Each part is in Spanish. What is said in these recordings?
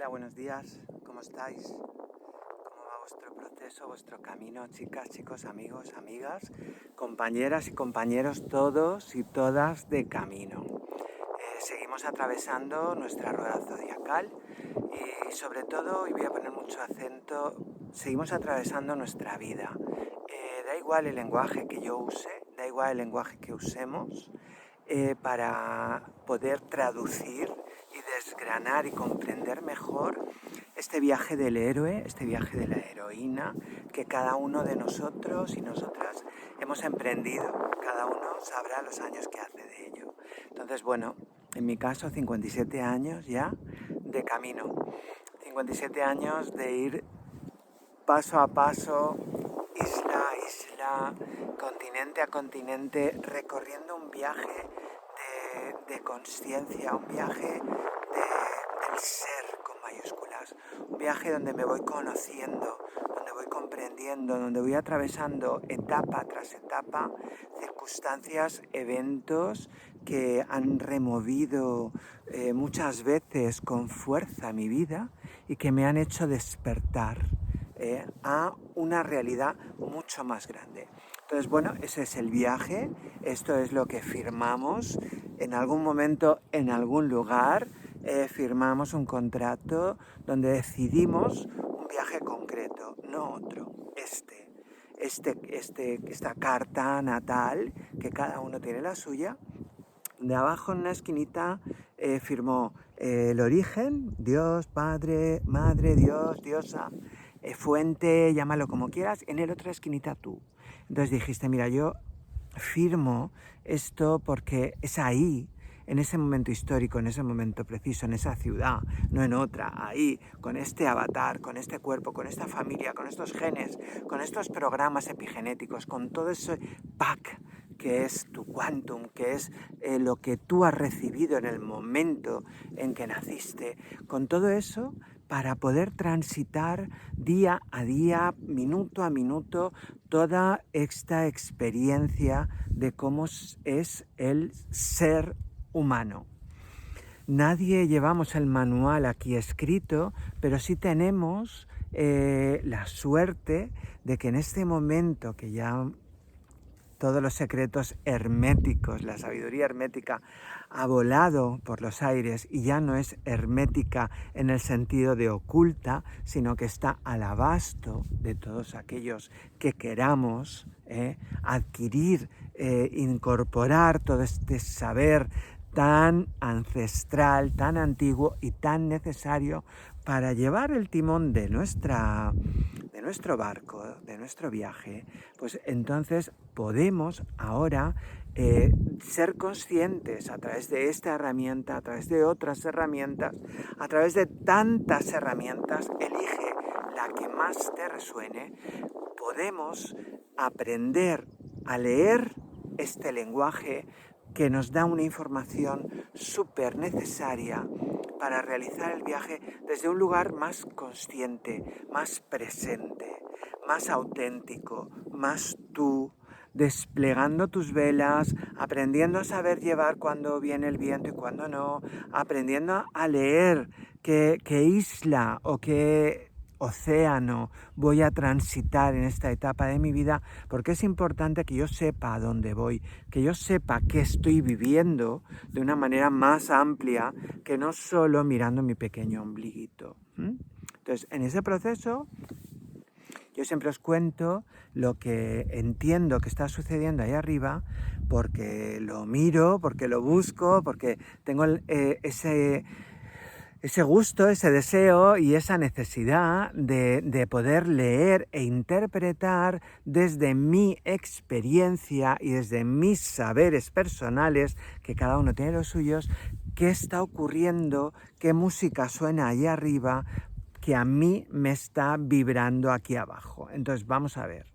Hola, buenos días, ¿cómo estáis? ¿Cómo va vuestro proceso, vuestro camino, chicas, chicos, amigos, amigas, compañeras y compañeros, todos y todas de camino? Seguimos atravesando nuestra rueda zodiacal y sobre todo, y voy a poner mucho acento, seguimos atravesando nuestra vida. Da igual el lenguaje que yo use, da igual el lenguaje que usemos, para poder traducir y desgranar y comprender mejor este viaje del héroe, este viaje de la heroína que cada uno de nosotros y nosotras hemos emprendido. Cada uno sabrá los años que hace de ello. Entonces, bueno, en mi caso 57 años ya de camino, 57 años de ir paso a paso, isla a isla, continente a continente, recorriendo un viaje de consciencia, un viaje del ser con mayúsculas, un viaje donde me voy conociendo, donde voy comprendiendo, donde voy atravesando etapa tras etapa, circunstancias, eventos que han removido muchas veces con fuerza mi vida y que me han hecho despertar a una realidad mucho más grande. Entonces, bueno, ese es el viaje, esto es lo que firmamos en algún momento, en algún lugar, firmamos un contrato donde decidimos un viaje concreto, no otro, esta carta natal, que cada uno tiene la suya. De abajo en una esquinita firmó el origen, Dios, Padre, Madre, Dios, Diosa, fuente, llámalo como quieras, en el otra esquinita tú. Entonces dijiste, mira, yo firmo esto porque es ahí, en ese momento histórico, en ese momento preciso, en esa ciudad, no en otra, ahí, con este avatar, con este cuerpo, con esta familia, con estos genes, con estos programas epigenéticos, con todo ese pack que es tu quantum, que es lo que tú has recibido en el momento en que naciste, con todo eso para poder transitar día a día, minuto a minuto, toda esta experiencia de cómo es el ser humano. Nadie llevamos el manual aquí escrito, pero sí tenemos la suerte de que en este momento que ya todos los secretos herméticos, la sabiduría hermética ha volado por los aires y ya no es hermética en el sentido de oculta, sino que está al abasto de todos aquellos que queramos adquirir, incorporar todo este saber tan ancestral, tan antiguo y tan necesario para llevar el timón de nuestro barco, de nuestro viaje. Pues entonces podemos ahora ser conscientes a través de esta herramienta, a través de otras herramientas, a través de tantas herramientas, elige la que más te resuene. Podemos aprender a leer este lenguaje que nos da una información súper necesaria para realizar el viaje desde un lugar más consciente, más presente, más auténtico, más tú, desplegando tus velas, aprendiendo a saber llevar cuando viene el viento y cuando no, aprendiendo a leer qué isla o qué océano voy a transitar en esta etapa de mi vida, porque es importante que yo sepa a dónde voy, que yo sepa qué estoy viviendo de una manera más amplia que no solo mirando mi pequeño ombliguito. Entonces, en ese proceso, yo siempre os cuento lo que entiendo que está sucediendo ahí arriba, porque lo miro, porque lo busco, porque tengo ese gusto, ese deseo y esa necesidad de poder leer e interpretar desde mi experiencia y desde mis saberes personales, que cada uno tiene los suyos, qué está ocurriendo, qué música suena ahí arriba, que a mí me está vibrando aquí abajo. Entonces vamos a ver.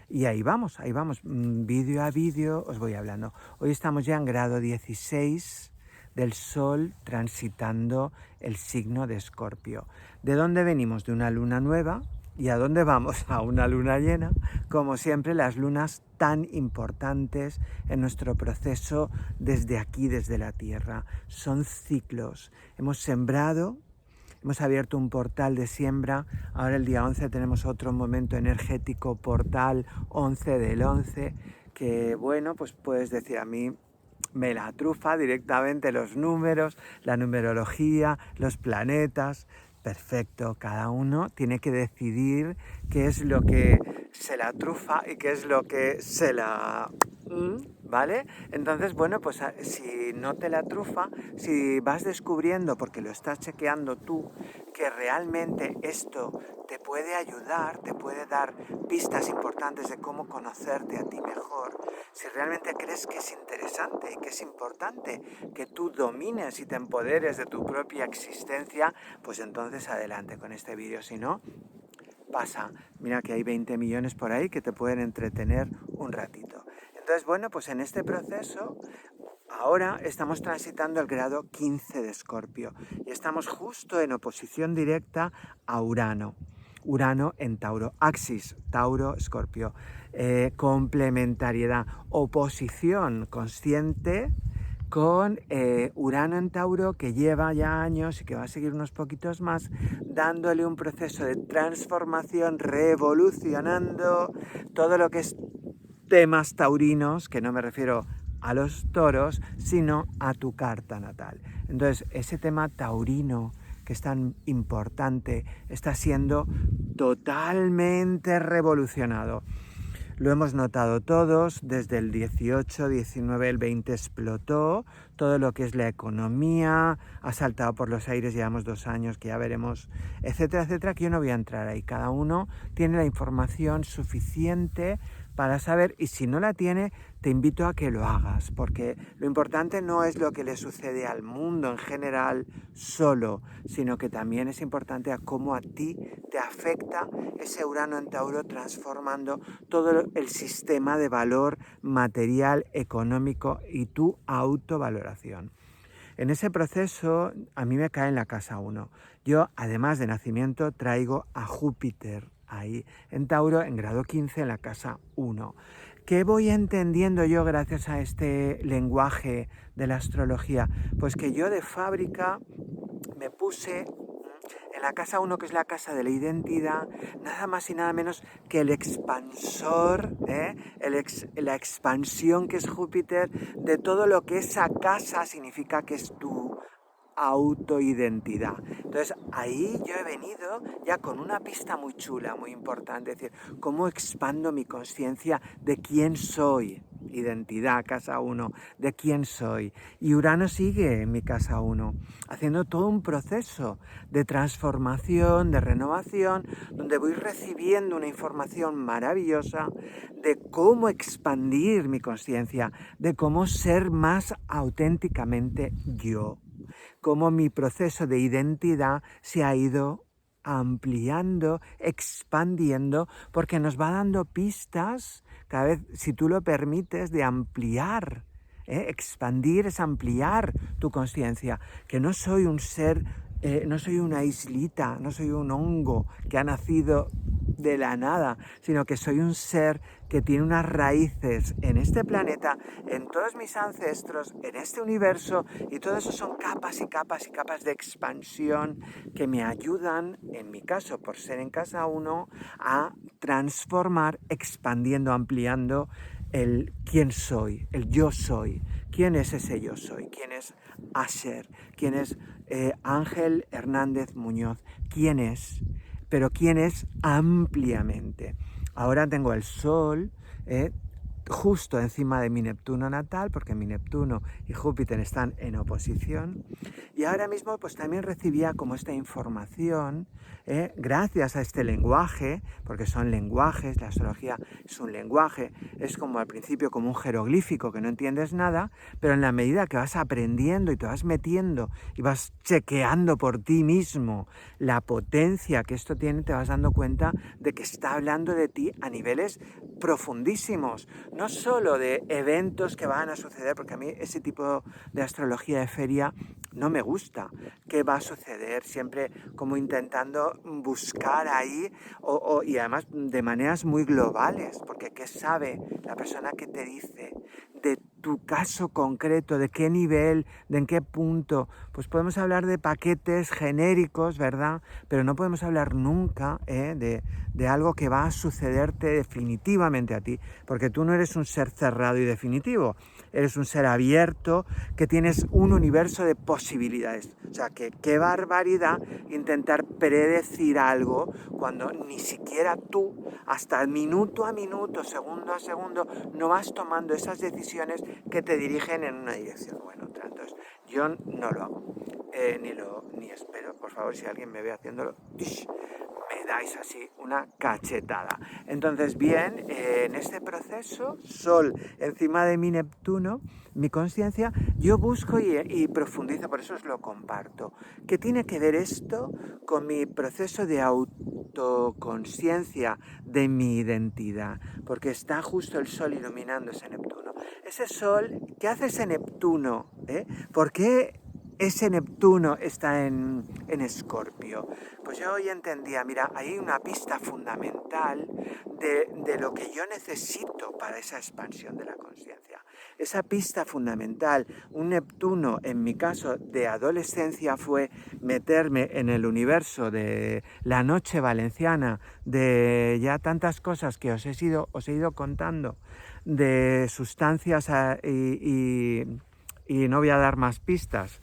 Y ahí vamos, vídeo a vídeo os voy hablando. Hoy estamos ya en grado 16 del Sol transitando el signo de Escorpio. ¿De dónde venimos? De una luna nueva. ¿Y a dónde vamos? A una luna llena. Como siempre, las lunas tan importantes en nuestro proceso desde aquí, desde la Tierra. Son ciclos. Hemos sembrado hemos abierto un portal de siembra, ahora el día 11 tenemos otro momento energético, portal 11 del 11, que bueno, pues puedes decir, a mí me la trufa directamente los números, la numerología, los planetas. Perfecto, cada uno tiene que decidir qué es lo que se la trufa y qué es lo que se la... ¿Vale? Entonces, bueno, pues si no te la trufa, si vas descubriendo, porque lo estás chequeando tú, que realmente esto te puede ayudar, te puede dar pistas importantes de cómo conocerte a ti mejor, si realmente crees que es interesante y que es importante que tú domines y te empoderes de tu propia existencia, pues entonces adelante con este vídeo. Si no, pasa. Mira que hay 20 millones por ahí que te pueden entretener un ratito. Entonces, bueno, pues en este proceso ahora estamos transitando el grado 15 de Escorpio y estamos justo en oposición directa a Urano. Urano en Tauro, Axis, Tauro, Escorpio, complementariedad, oposición consciente con Urano en Tauro, que lleva ya años y que va a seguir unos poquitos más, dándole un proceso de transformación, revolucionando todo lo que es temas taurinos, que no me refiero a los toros, sino a tu carta natal. Entonces, ese tema taurino que es tan importante está siendo totalmente revolucionado. Lo hemos notado todos, desde el 18, 19, el 20 explotó, todo lo que es la economía, ha saltado por los aires, llevamos 2 años que ya veremos, etcétera, etcétera, que yo no voy a entrar ahí. Cada uno tiene la información suficiente para saber, y si no la tiene, te invito a que lo hagas, porque lo importante no es lo que le sucede al mundo en general solo, sino que también es importante a cómo a ti te afecta ese Urano en Tauro transformando todo el sistema de valor material, económico y tu autovaloración. En ese proceso a mí me cae en la casa 1. Yo, además de nacimiento, traigo a Júpiter ahí en Tauro, en grado 15, en la casa 1. ¿Qué voy entendiendo yo gracias a este lenguaje de la astrología? Pues que yo de fábrica me puse en la casa 1, que es la casa de la identidad, nada más y nada menos que el expansor, la expansión que es Júpiter, de todo lo que esa casa significa que es tu autoidentidad. Entonces ahí yo he venido ya con una pista muy chula, muy importante, es decir, cómo expando mi conciencia de quién soy. Identidad, casa 1, de quién soy. Y Urano sigue en mi casa 1, haciendo todo un proceso de transformación, de renovación, donde voy recibiendo una información maravillosa de cómo expandir mi conciencia, de cómo ser más auténticamente yo, cómo mi proceso de identidad se ha ido ampliando, expandiendo, porque nos va dando pistas cada vez, si tú lo permites, de ampliar. Expandir es ampliar tu conciencia, que no soy un ser, no soy una islita, no soy un hongo que ha nacido de la nada, sino que soy un ser que tiene unas raíces en este planeta, en todos mis ancestros, en este universo, y todo eso son capas y capas y capas de expansión que me ayudan, en mi caso, por ser en casa 1, a transformar, expandiendo, ampliando el quién soy, el yo soy. ¿Quién es ese yo soy? ¿Quién es Asher? ¿Quién es Ángel Hernández Muñoz? ¿Quién es? Pero quién es ampliamente. Ahora tengo el Sol justo encima de mi Neptuno natal, porque mi Neptuno y Júpiter están en oposición, y ahora mismo pues también recibía como esta información, gracias a este lenguaje, porque son lenguajes, la astrología es un lenguaje, es como al principio como un jeroglífico que no entiendes nada, pero en la medida que vas aprendiendo y te vas metiendo y vas chequeando por ti mismo la potencia que esto tiene, te vas dando cuenta de que está hablando de ti a niveles profundísimos, no solo de eventos que van a suceder, porque a mí ese tipo de astrología de feria no me gusta. ¿Qué va a suceder? Siempre como intentando buscar ahí y además de maneras muy globales, porque ¿qué sabe la persona que te dice de tu caso concreto, de qué nivel, de en qué punto. Pues podemos hablar de paquetes genéricos, ¿verdad? Pero no podemos hablar nunca de algo que va a sucederte definitivamente a ti, porque tú no eres un ser cerrado y definitivo, eres un ser abierto que tienes un universo de posibilidades. O sea, que qué barbaridad intentar predecir algo cuando ni siquiera tú, hasta minuto a minuto, segundo a segundo, no vas tomando esas decisiones que te dirigen en una dirección o en otra. Entonces, yo no lo hago, ni espero. Por favor, si alguien me ve haciéndolo, me dais así una cachetada. Entonces, bien, en este proceso, Sol encima de mi Neptuno, mi consciencia, yo busco y profundizo, por eso os lo comparto. ¿Qué tiene que ver esto con mi proceso de autoconsciencia de mi identidad? Porque está justo el Sol iluminando ese Neptuno. Ese Sol, ¿qué hace ese Neptuno? ¿Por qué ese Neptuno está en Escorpio? Pues yo hoy entendía, mira, hay una pista fundamental de lo que yo necesito para esa expansión de la conciencia. Esa pista fundamental, un Neptuno, en mi caso de adolescencia, fue meterme en el universo de la noche valenciana, de ya tantas cosas que os he ido contando, de sustancias y no voy a dar más pistas,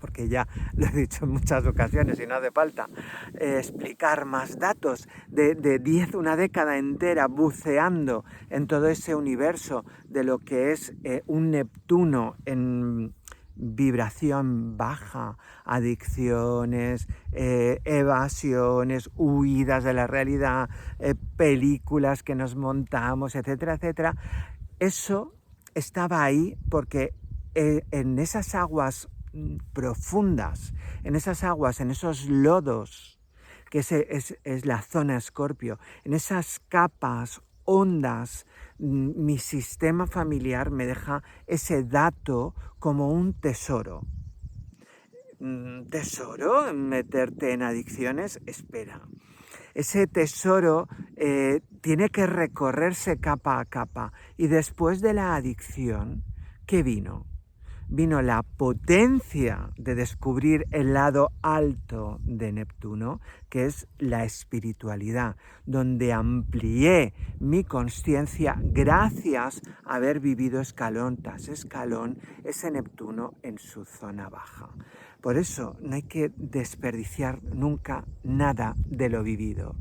porque ya lo he dicho en muchas ocasiones y no hace falta explicar más datos, de una década entera buceando en todo ese universo de lo que es un Neptuno en vibración baja, adicciones, evasiones, huidas de la realidad, películas que nos montamos, etcétera, etcétera. Eso estaba ahí porque en esas aguas profundas, en esas aguas, en esos lodos, que es la zona Escorpio, en esas capas, ondas, mi sistema familiar me deja ese dato como un tesoro. ¿Tesoro? ¿Meterte en adicciones? Espera. Ese tesoro tiene que recorrerse capa a capa. Y después de la adicción, ¿qué vino? Vino la potencia de descubrir el lado alto de Neptuno, que es la espiritualidad, donde amplié mi consciencia gracias a haber vivido escalón tras escalón ese Neptuno en su zona baja. Por eso no hay que desperdiciar nunca nada de lo vivido.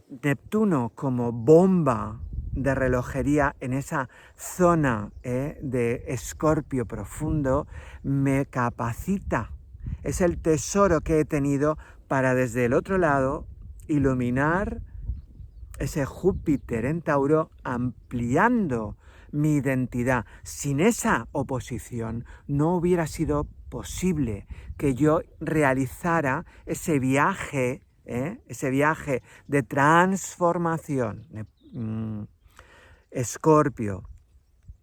Neptuno como bomba de relojería en esa zona de Escorpio profundo me capacita. Es el tesoro que he tenido para desde el otro lado iluminar ese Júpiter en Tauro, ampliando mi identidad. Sin esa oposición no hubiera sido posible que yo realizara ese viaje de transformación. Escorpio,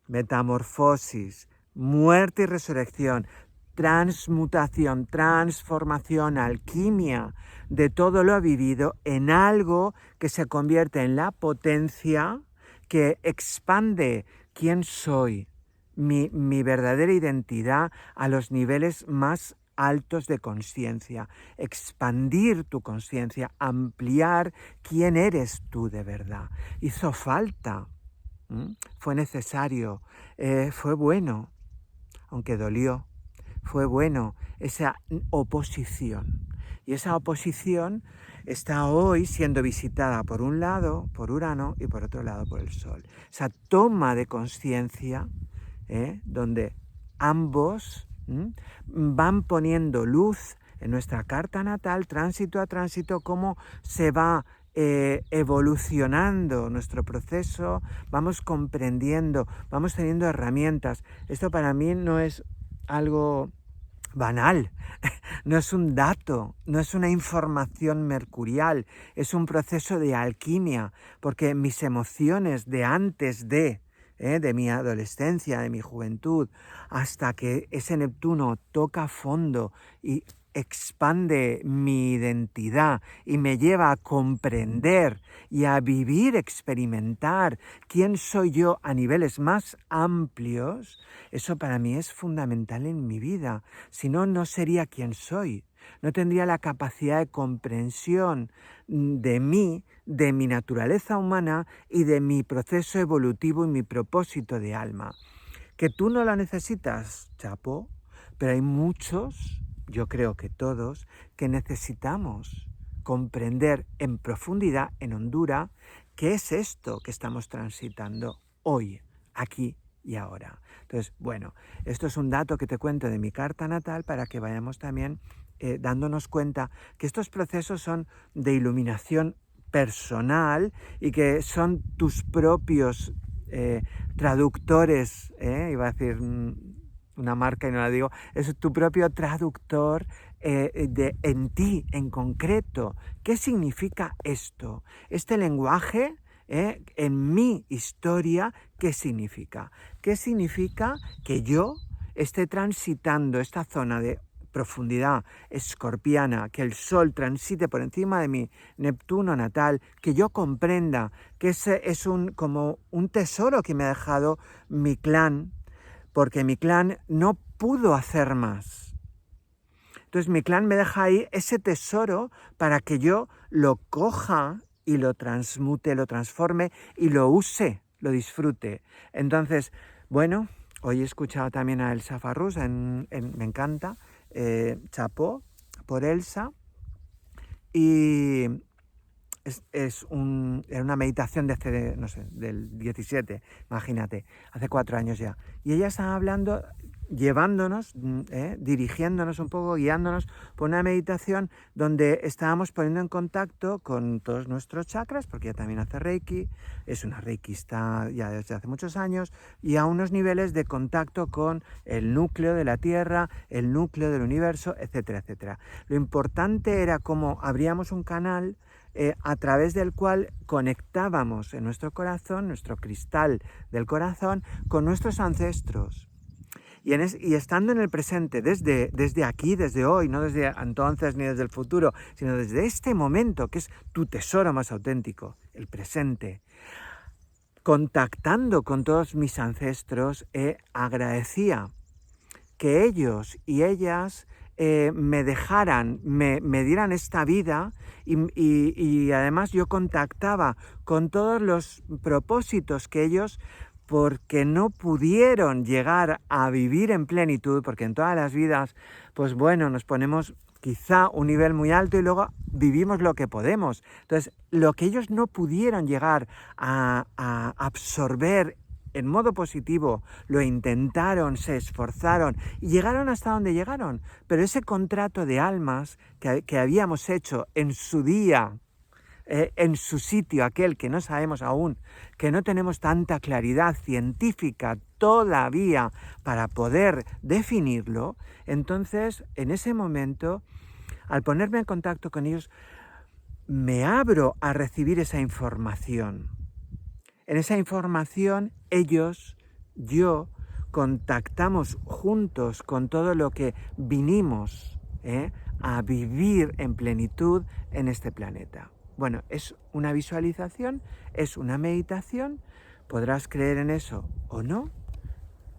metamorfosis, muerte y resurrección, transmutación, transformación, alquimia de todo lo vivido en algo que se convierte en la potencia que expande quién soy, mi verdadera identidad a los niveles más altos de conciencia, expandir tu conciencia, ampliar quién eres tú de verdad. Hizo falta, fue necesario, fue bueno, aunque dolió, fue bueno esa oposición. Y esa oposición está hoy siendo visitada por un lado por Urano y por otro lado por el Sol. Esa toma de conciencia, donde ambos van poniendo luz en nuestra carta natal, tránsito a tránsito, cómo se va evolucionando nuestro proceso, vamos comprendiendo, vamos teniendo herramientas. Esto para mí no es algo banal, no es un dato, no es una información mercurial, es un proceso de alquimia, porque mis emociones de antes de mi adolescencia, de mi juventud, hasta que ese Neptuno toca fondo y expande mi identidad y me lleva a comprender y a vivir, experimentar quién soy yo a niveles más amplios, eso para mí es fundamental en mi vida. Si no, no sería quien soy. No tendría la capacidad de comprensión de mí, de mi naturaleza humana y de mi proceso evolutivo y mi propósito de alma. Que tú no la necesitas, chapo, pero hay muchos, yo creo que todos, que necesitamos comprender en profundidad, en hondura, qué es esto que estamos transitando hoy, aquí y ahora. Entonces, bueno, esto es un dato que te cuento de mi carta natal para que vayamos también dándonos cuenta que estos procesos son de iluminación personal y que son tus propios traductores, iba a decir una marca y no la digo, es tu propio traductor en ti en concreto. ¿Qué significa esto? Este lenguaje, en mi historia, ¿qué significa? ¿Qué significa que yo esté transitando esta zona de profundidad escorpiana, que el Sol transite por encima de mi Neptuno natal, que yo comprenda que ese es como un tesoro que me ha dejado mi clan, porque mi clan no pudo hacer más. Entonces mi clan me deja ahí ese tesoro para que yo lo coja y lo transmute, lo transforme y lo use, lo disfrute. Entonces, bueno, hoy he escuchado también a Elsa Farrús, me encanta, chapó por Elsa, y era una meditación de hace, no sé, del 17, imagínate, hace 4 años ya. Y ella estaba hablando, llevándonos, dirigiéndonos un poco, guiándonos por una meditación donde estábamos poniendo en contacto con todos nuestros chakras, porque ella también hace Reiki, es una reikista ya desde hace muchos años, y a unos niveles de contacto con el núcleo de la Tierra, el núcleo del universo, etcétera, etcétera. Lo importante era cómo abríamos un canal a través del cual conectábamos en nuestro corazón, nuestro cristal del corazón, con nuestros ancestros. Y estando en el presente, desde aquí, desde hoy, no desde entonces ni desde el futuro, sino desde este momento, que es tu tesoro más auténtico, el presente, contactando con todos mis ancestros, agradecía que ellos y ellas me dejaran, me dieran esta vida y además yo contactaba con todos los propósitos que ellos, porque no pudieron llegar a vivir en plenitud, porque en todas las vidas, pues bueno, nos ponemos quizá un nivel muy alto y luego vivimos lo que podemos. Entonces, lo que ellos no pudieron llegar a absorber en modo positivo, lo intentaron, se esforzaron y llegaron hasta donde llegaron. Pero ese contrato de almas que habíamos hecho en su día, en su sitio, aquel que no sabemos aún, que no tenemos tanta claridad científica todavía para poder definirlo, entonces en ese momento, al ponerme en contacto con ellos, me abro a recibir esa información. En esa información, ellos, yo, contactamos juntos con todo lo que vinimos a vivir en plenitud en este planeta. Bueno, es una visualización, es una meditación, podrás creer en eso o no.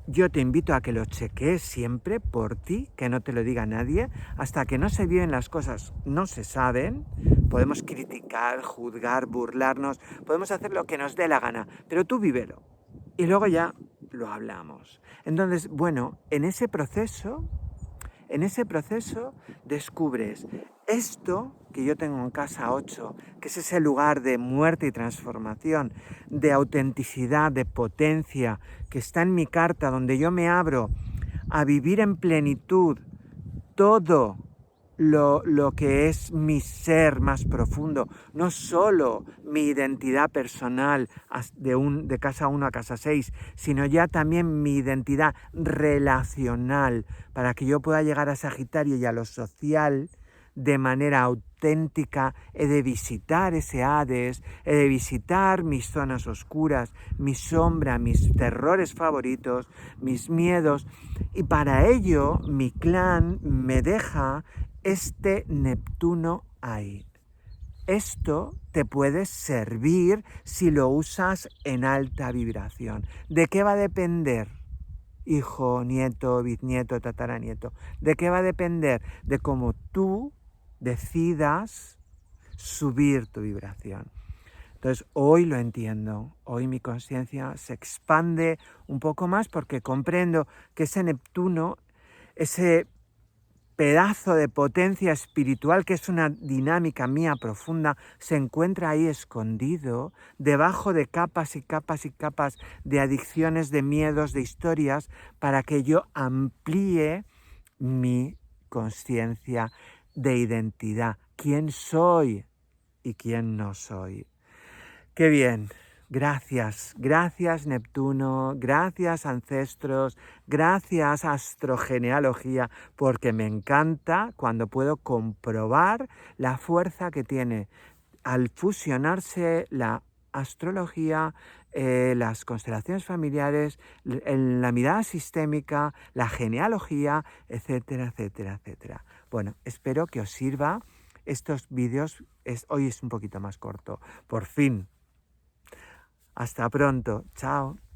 Yo te invito a que lo chequees siempre por ti, que no te lo diga nadie. Hasta que no se viven las cosas, no se saben. Podemos criticar, juzgar, burlarnos, podemos hacer lo que nos dé la gana, pero tú vívelo. Y luego ya lo hablamos. Entonces, bueno, en ese proceso descubres esto que yo tengo en casa 8, que es ese lugar de muerte y transformación, de autenticidad, de potencia, que está en mi carta, donde yo me abro a vivir en plenitud todo lo que es mi ser más profundo, no solo mi identidad personal de casa 1 a casa 6, sino ya también mi identidad relacional, para que yo pueda llegar a Sagitario y a lo social de manera auténtica. He de visitar ese Hades, he de visitar mis zonas oscuras, mi sombra, mis terrores favoritos, mis miedos, y para ello mi clan me deja este Neptuno ahí. Esto te puede servir si lo usas en alta vibración. ¿De qué va a depender? Hijo, nieto, bisnieto, tataranieto. ¿De qué va a depender? De cómo tú decidas subir tu vibración. Entonces, hoy lo entiendo. Hoy mi conciencia se expande un poco más porque comprendo que ese Neptuno, ese pedazo de potencia espiritual que es una dinámica mía profunda, se encuentra ahí escondido, debajo de capas y capas y capas de adicciones, de miedos, de historias, para que yo amplíe mi conciencia de identidad. ¿Quién soy y quién no soy? ¡Qué bien! Gracias, gracias Neptuno, gracias ancestros, gracias astrogenealogía, porque me encanta cuando puedo comprobar la fuerza que tiene al fusionarse la astrología, las constelaciones familiares, la mirada sistémica, la genealogía, etcétera, etcétera, etcétera. Bueno, espero que os sirva. Estos vídeos, hoy es un poquito más corto, por fin. Hasta pronto. Chao.